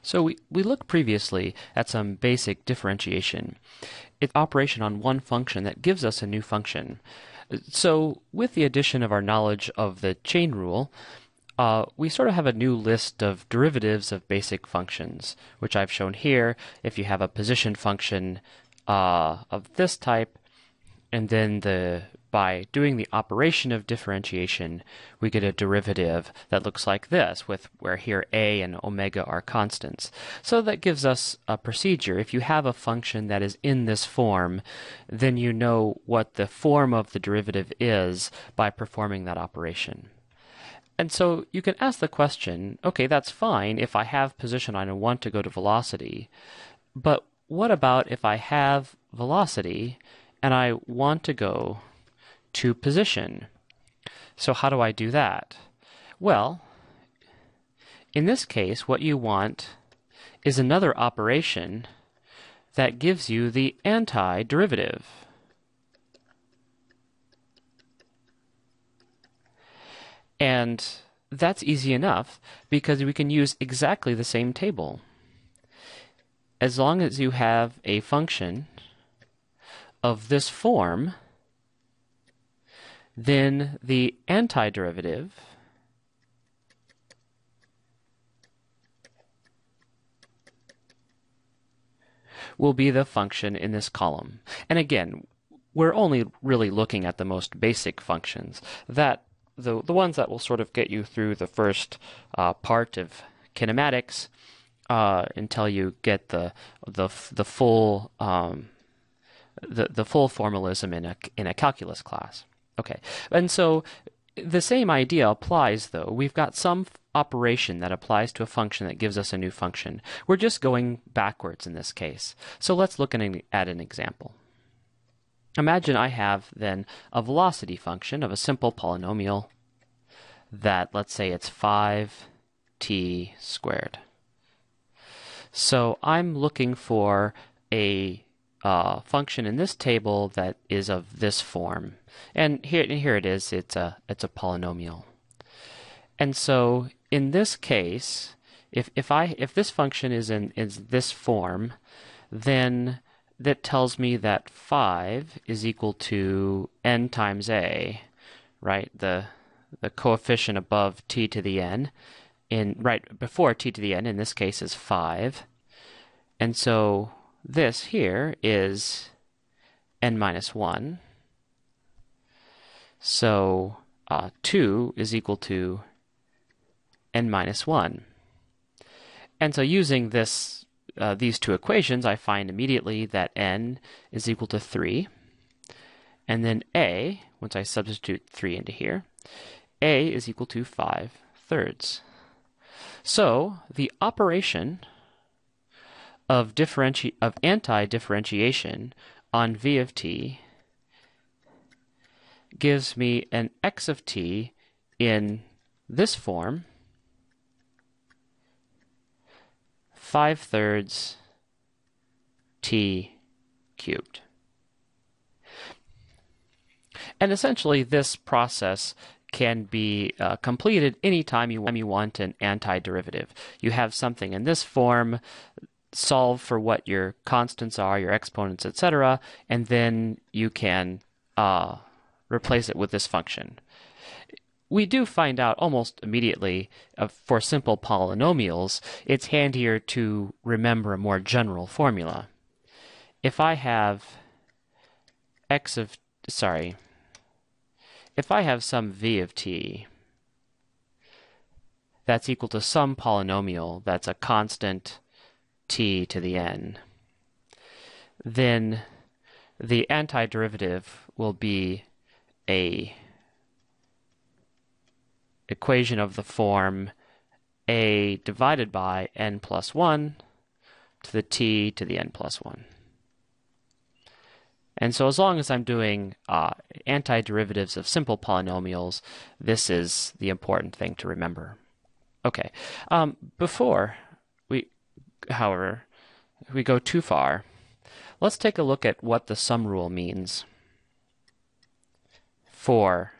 So we looked previously at some basic differentiation. It's operation on one function that gives us a new function. So with the addition of our knowledge of the chain rule, we sort of have a new list of derivatives of basic functions, which I've shown here. If you have a position function of this type, and then by doing the operation of differentiation, we get a derivative that looks like this, where here a and omega are constants. So that gives us a procedure. If you have a function that is in this form, then you know what the form of the derivative is by performing that operation. And so you can ask the question, okay, that's fine if I have position and I want to go to velocity, but what about if I have velocity and I want to go to position? So how do I do that? Well, in this case, what you want is another operation that gives you the antiderivative. And that's easy enough because we can use exactly the same table. As long as you have a function of this form, then the antiderivative will be the function in this column. And again, we're only really looking at the most basic functions, that the ones that will sort of get you through the first part of kinematics until you get the full the full formalism in a calculus class. Okay, and so the same idea applies, though. We've got some operation that applies to a function that gives us a new function. We're just going backwards in this case. So let's look at an example. Imagine I have then a velocity function of a simple polynomial that, let's say it's 5t squared. So I'm looking for a function in this table that is of this form, and here it is. It's a polynomial. And so in this case, if this function is this form, then that tells me that 5 is equal to n times a, right? The coefficient above t to the n, right before t to the n in this case is 5. And so this here is n minus 1. So 2 is equal to n minus 1. And so using these two equations, I find immediately that n is equal to 3. And then a, once I substitute 3 into here, a is equal to 5/3. So the operation of antidifferentiation on v of t gives me an x of t in this form, 5/3 t cubed. And essentially this process can be completed anytime you want an antiderivative. You have something in this form, solve for what your constants are, your exponents, etc., and then you can replace it with this function. We do find out almost immediately for simple polynomials, it's handier to remember a more general formula. If I have if I have some v of t that's equal to some polynomial that's a constant t to the n, then the antiderivative will be a equation of the form a divided by n plus 1 to the t to the n plus 1. And so as long as I'm doing antiderivatives of simple polynomials, this is the important thing to remember. Okay, before we go too far, let's take a look at what the sum rule means for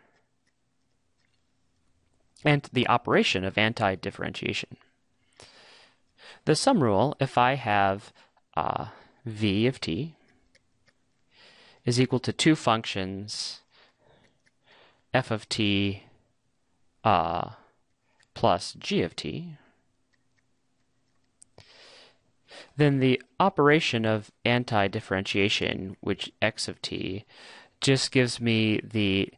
the operation of antidifferentiation. The sum rule, if I have v of t is equal to two functions f of t plus g of t, then the operation of antidifferentiation, which x of t, just gives me the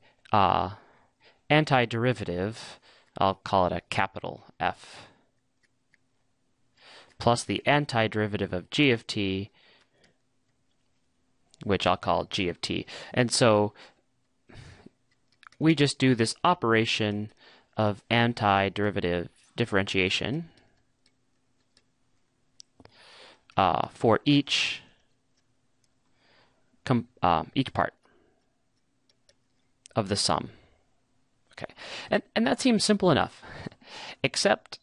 antiderivative, I'll call it a capital F, plus the antiderivative of g of t, which I'll call g of t. And so we just do this operation of antiderivative differentiation for each part of the sum. Okay, and that seems simple enough, except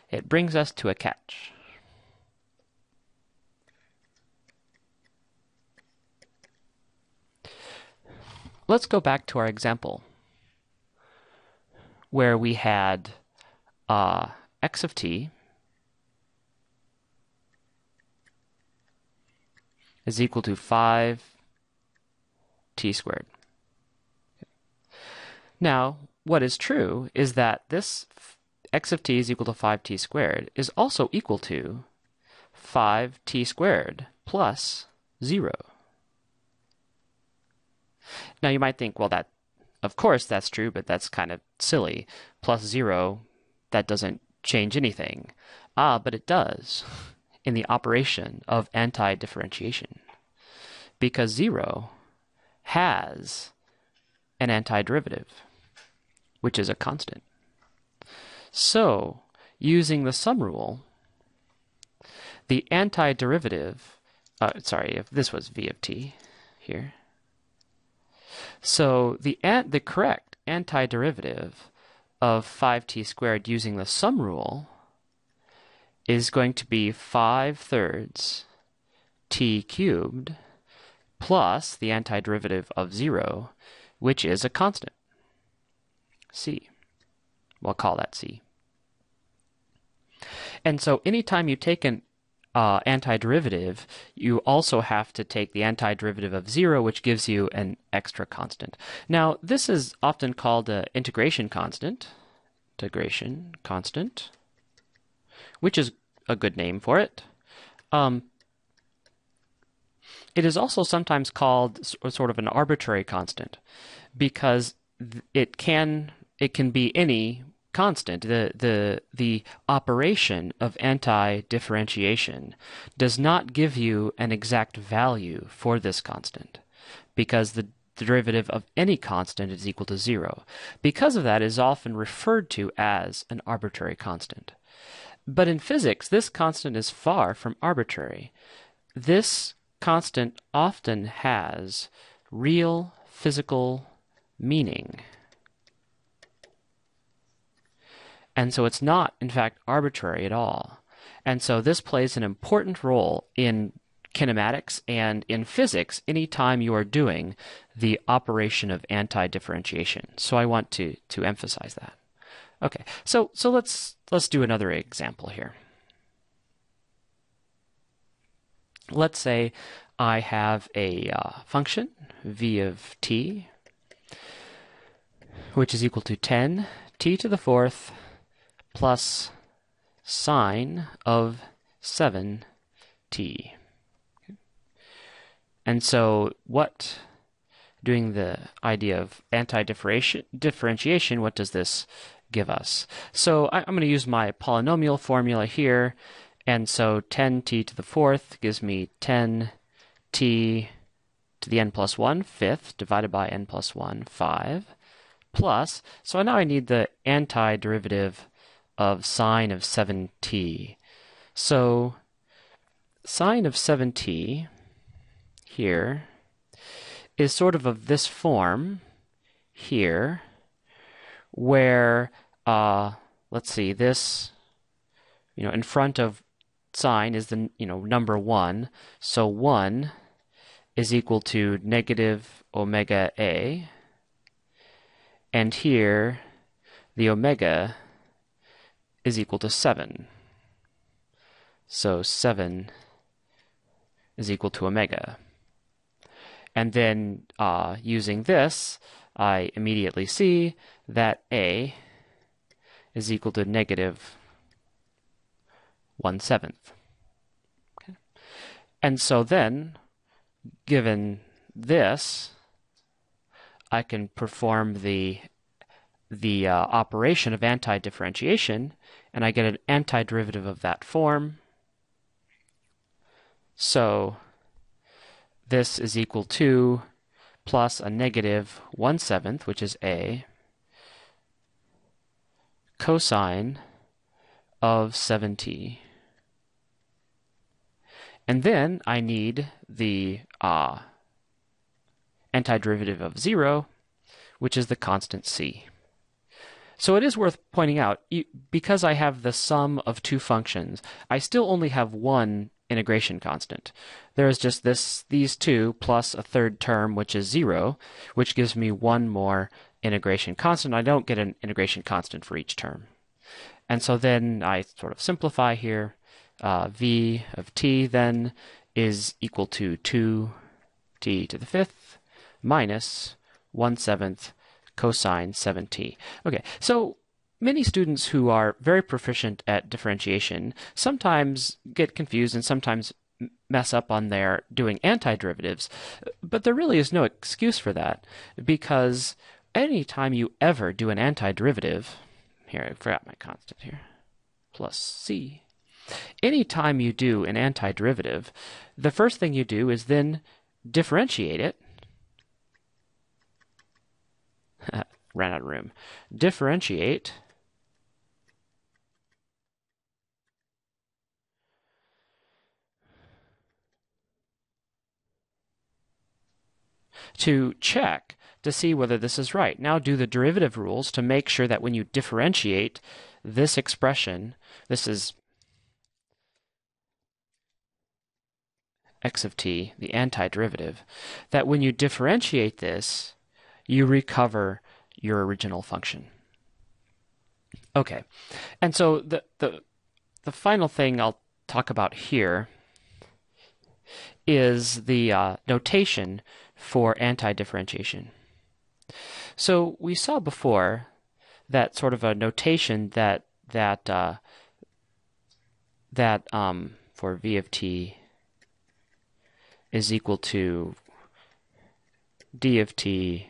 it brings us to a catch. Let's go back to our example where we had x of t is equal to 5t squared. Now, what is true is that this x of t is equal to 5t squared is also equal to 5t squared plus 0. Now, you might think, well, that, of course, that's true, but that's kind of silly. Plus 0, that doesn't change anything. But it does in the operation of antidifferentiation, because 0 has an antiderivative, which is a constant. So, using the sum rule, the antiderivative, if this was v of t here, so the correct antiderivative of 5t squared using the sum rule is going to be 5/3 t cubed plus the antiderivative of 0, which is a constant, c. We'll call that c. And so anytime you take an antiderivative, you also have to take the antiderivative of 0, which gives you an extra constant. Now, this is often called an integration constant, which is a good name for it. It is also sometimes called sort of an arbitrary constant, because it can be any constant. The operation of antidifferentiation does not give you an exact value for this constant, because the derivative of any constant is equal to 0. Because of that, it is often referred to as an arbitrary constant. But in physics, this constant is far from arbitrary. This constant often has real physical meaning. And so it's not, in fact, arbitrary at all. And so this plays an important role in kinematics and in physics anytime you are doing the operation of antidifferentiation. So I want to emphasize that. Okay, so let's do another example here. Let's say I have a function, v of t, which is equal to 10 t to the fourth plus sine of 7t. And so doing the idea of antidifferentiation, what does this give us? So I'm going to use my polynomial formula here, and so 10t to the fourth gives me 10t to the n plus 1 fifth divided by n plus 1 5 plus, so now I need the antiderivative of sine of 7t. So sine of 7t here is sort of this form here, where, let's see, this, in front of sine is the, number 1, so 1 is equal to negative omega a, and here the omega is equal to 7. So 7 is equal to omega. And then using this, I immediately see that A is equal to negative 1/7. Okay. And so then, given this, I can perform the operation of antidifferentiation, and I get an antiderivative of that form. So this is equal to plus a negative 1/7, which is A, cosine of 7t. And then I need the antiderivative of 0, which is the constant c. So it is worth pointing out, because I have the sum of two functions, I still only have one integration constant. There is just these two plus a third term, which is 0, which gives me one more integration constant. I don't get an integration constant for each term. And so then I sort of simplify here. V of t then is equal to 2t to the 5th minus 1/7 cosine 7t. Okay, so many students who are very proficient at differentiation sometimes get confused and sometimes mess up on their doing antiderivatives, but there really is no excuse for that, because anytime you ever do an antiderivative, here, I forgot my constant here, plus c. Anytime you do an antiderivative, the first thing you do is then differentiate it. Ran out of room. Differentiate to check to see whether this is right. Now do the derivative rules to make sure that when you differentiate this expression, this is x of t, the antiderivative, that when you differentiate this, you recover your original function. Okay, and so the final thing I'll talk about here is the notation for antidifferentiation. So we saw before that sort of a notation that for v of t is equal to d of t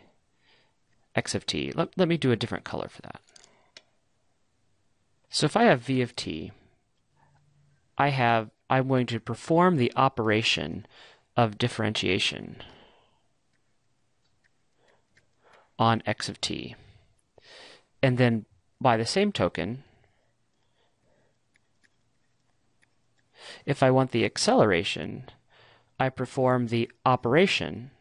x of t. Let me do a different color for that. So if I have v of t, I'm going to perform the operation of differentiation on x of t. And then by the same token, if I want the acceleration, I perform the operation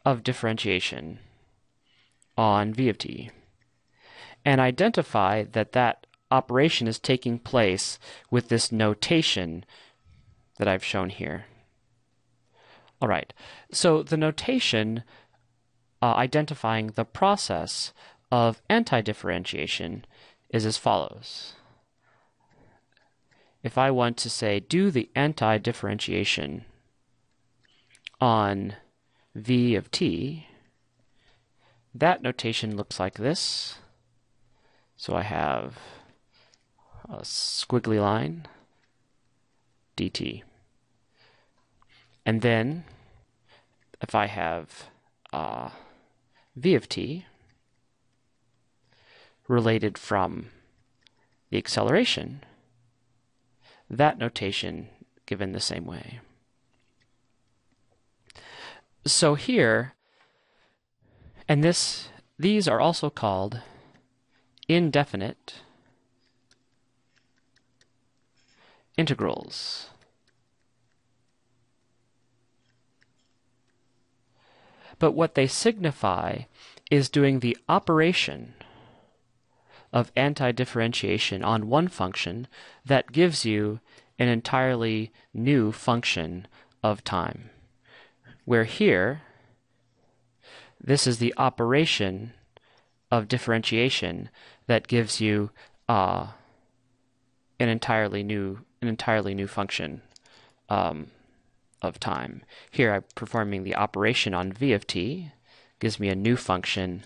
of differentiation on v of t, and identify that that operation is taking place with this notation that I've shown here. All right, so the notation identifying the process of antidifferentiation is as follows. If I want to say do the antidifferentiation on v of t, that notation looks like this. So I have a squiggly line, dt. And then if I have v of t related from the acceleration, that notation given the same way. So here, and these are also called indefinite integrals. But what they signify is doing the operation of antidifferentiation on one function that gives you an entirely new function of time. Where here, this is the operation of differentiation that gives you an entirely new function of time. Here I'm performing the operation on v of t, gives me a new function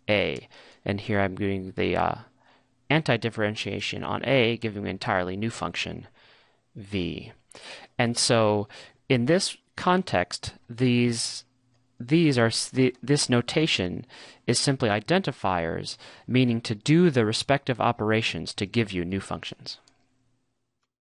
a, and here I'm doing the antidifferentiation on a, giving me an entirely new function v. And so in this context, this notation is simply identifiers, meaning to do the respective operations to give you new functions.